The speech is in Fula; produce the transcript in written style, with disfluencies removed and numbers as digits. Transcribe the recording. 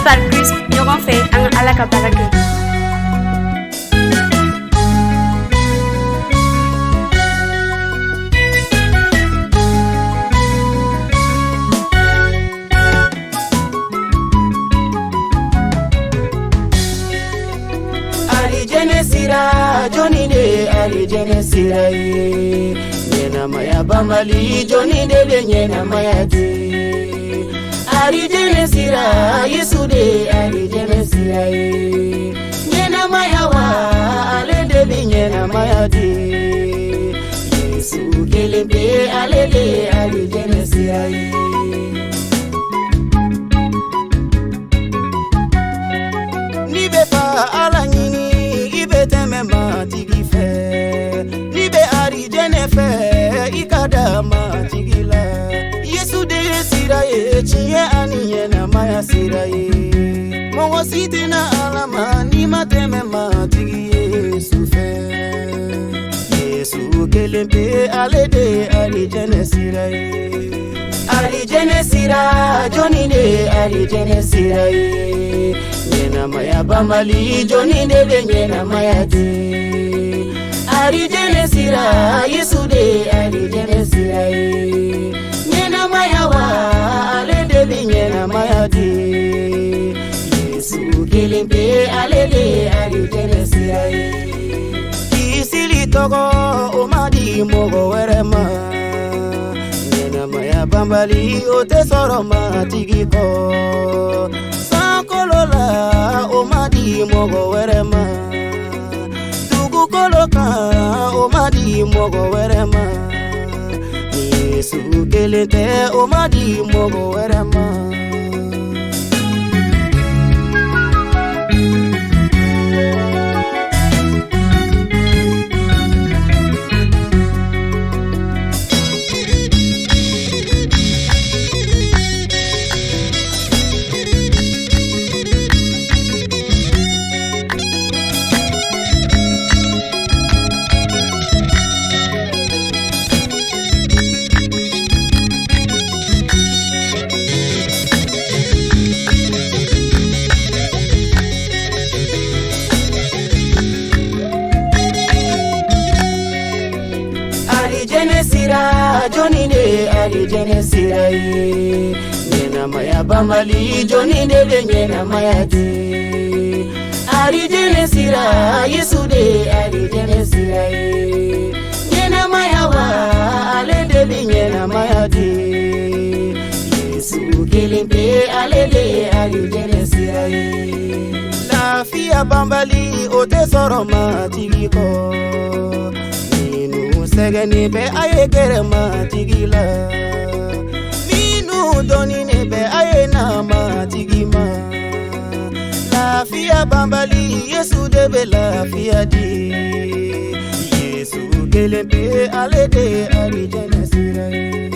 par Christ ɲɔgɔn fɛ an ka Ala ka baara kɛ. Sira Johnny de Ali Jene Sira ye Nyena maya bambali Johnny de nyena maya de Ali Jene Sira Yesu de Ali Jene Sira ye Nyena maya wa Ale de nyena maya de Yesu kelembe Ale de Ali Jene Sira ye Ni be pa ala nyini matigi fe ni be ari jene fe ikada matigi la Yesu de sira ye chie aniye na maya sira ye mo siti na alama ni mateme matigi Yesu fe Yesu kelembe ale de ari jene sira ye ari jene sira Johnny de ari jene sira ye Nyena maya bambali Johnny de nyena maya de Ari Jene Sira Yesu de Ari Jene Sira ye Nyena maya wa Ale de nyena maya de Yesu kelembe Ale de Ari Jene Sira ye Kisili togo omadi mogo werema Nyena maya bambali ote soro matigi ko Kolola omadi mogo werema Tugu koloka omadi mogo werema Yesu kelente omadi mogo werema Johnny de Ali Jene Sira ye Nyena maya bambali Johnny de nyena maya de Ali Jene Sira Yesu de Ali Jene Sira ye Nyena maya wa Ale de nyena maya de Yesu kelembe Ale de Ali Jene Sira ye La fia bambali ote soro matigi ko Segeni be aye kere matigi la Minu doni ne be aye na matigi ma La fia bambali Yesu de be la fia di Yesu kelembe ale de Ali Jene Sira ye